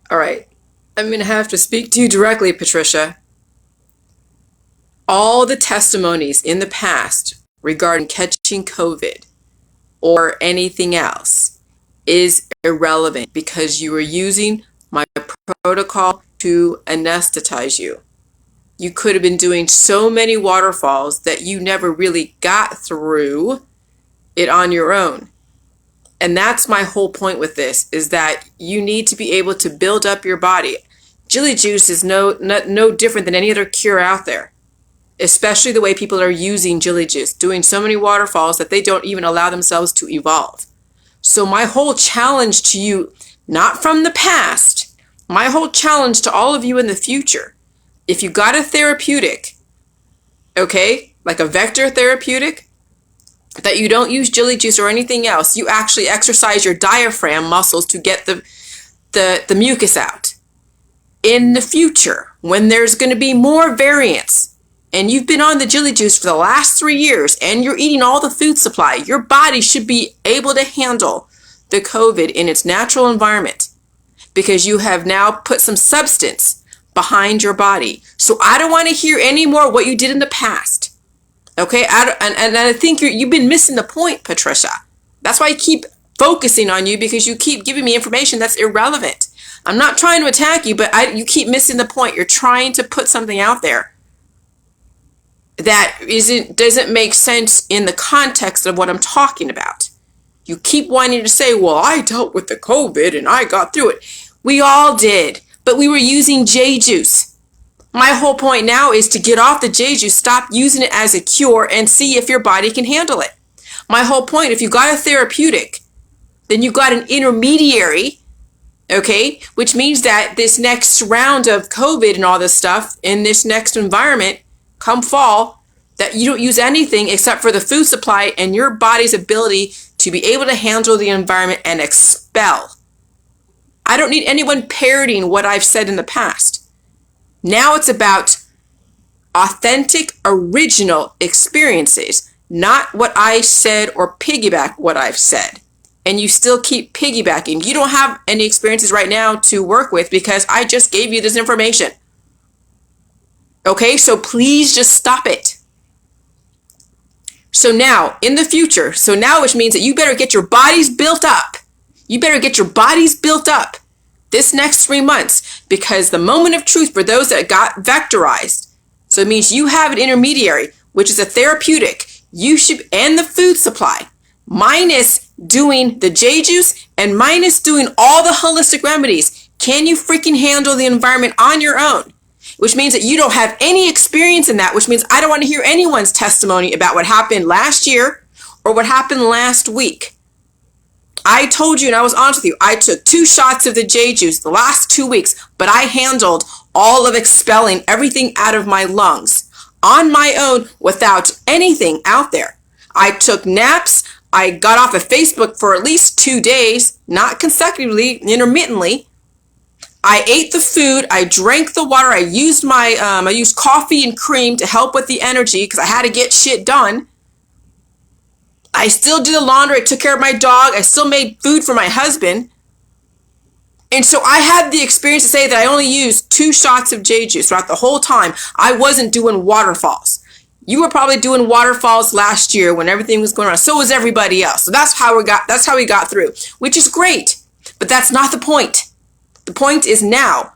All right. I'm going to have to speak to you directly, Patricia. All the testimonies in the past regarding catching COVID or anything else is irrelevant because you were using my protocol to anesthetize you. You could have been doing so many waterfalls that you never really got through it on your own. And that's my whole point with this, is that you need to be able to build up your body. Jilly juice is no different than any other cure out there, especially the way people are using Jilly juice, doing so many waterfalls that they don't even allow themselves to evolve. So my whole challenge to you, not from the past, my whole challenge to all of you in the future, if you got a therapeutic, okay, like a vector therapeutic, that you don't use Jilly juice or anything else, you actually exercise your diaphragm muscles to get the mucus out. In the future, when there's going to be more variants, and you've been on the Jilly juice for the last 3 years, and you're eating all the food supply, your body should be able to handle the COVID in its natural environment, because you have now put some substance behind your body. So I don't want to hear any more what you did in the past. Okay, and I think you've been missing the point, Patricia. That's why I keep focusing on you, because you keep giving me information that's irrelevant. I'm not trying to attack you, but you keep missing the point. You're trying to put something out there that doesn't make sense in the context of what I'm talking about. You keep wanting to say, well, I dealt with the COVID and I got through it. We all did, but we were using jjuice. My whole point now is to get off the jjuice, stop using it as a cure, and see if your body can handle it. My whole point, if you got a therapeutic, then you got an intermediary, okay, which means that this next round of COVID and all this stuff in this next environment, come fall, that you don't use anything except for the food supply and your body's ability to be able to handle the environment and expel. I don't need anyone parroting what I've said in the past. Now it's about authentic, original experiences, not what I said or piggyback what I've said. And you still keep piggybacking. You don't have any experiences right now to work with because I just gave you this information. Okay, so please just stop it. So now, in the future, which means that you better get your bodies built up. You better get your bodies built up this next 3 months, because the moment of truth for those that got vectorized, so it means you have an intermediary, which is a therapeutic, you should, and the food supply, minus doing the jjuice and minus doing all the holistic remedies. Can you freaking handle the environment on your own? Which means that you don't have any experience in that, which means I don't want to hear anyone's testimony about what happened last year or what happened last week. I told you, and I was honest with you, I took 2 shots of the jjuice the last 2 weeks, but I handled all of expelling everything out of my lungs on my own without anything out there. I took naps. I got off of Facebook for at least 2 days, not consecutively, intermittently. I ate the food. I drank the water. I used I used coffee and cream to help with the energy because I had to get shit done. I still did the laundry. I took care of my dog. I still made food for my husband. And so I had the experience to say that I only used 2 shots of jjuice throughout the whole time. I wasn't doing waterfalls. You were probably doing waterfalls last year when everything was going on. So was everybody else. So that's how we got through, which is great. But that's not the point. The point is now.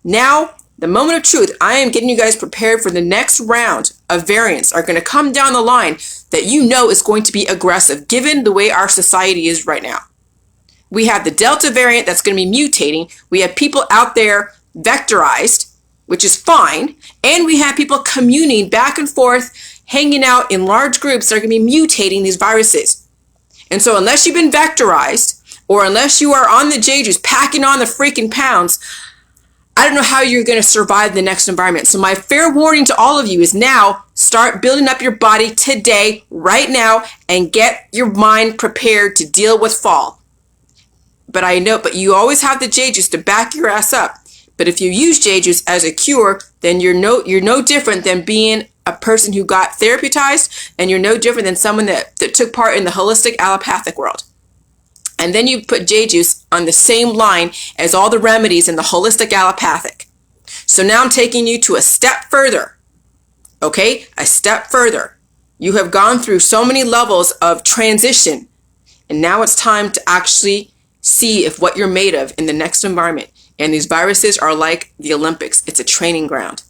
Now, the moment of truth, I am getting you guys prepared for the next round of variants are going to come down the line that you know is going to be aggressive given the way our society is right now. We have the Delta variant that's going to be mutating. We have people out there vectorized, which is fine. And we have people communing back and forth, hanging out in large groups that are going to be mutating these viruses. And so unless you've been vectorized or unless you are on the jjuice packing on the freaking pounds, I don't know how you're going to survive the next environment. So my fair warning to all of you is now start building up your body today, right now, and get your mind prepared to deal with fall. But you always have the jjuice to back your ass up. But if you use jjuice as a cure, then you're no different than being a person who got therapeuticized, and you're no different than someone that took part in the holistic allopathic world. And then you put jjuice on the same line as all the remedies in the holistic allopathic. So now I'm taking you to a step further. Okay, a step further. You have gone through so many levels of transition, and now it's time to actually see if what you're made of in the next environment. And these viruses are like the Olympics. It's a training ground.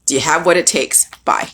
Do you have what it takes? Bye.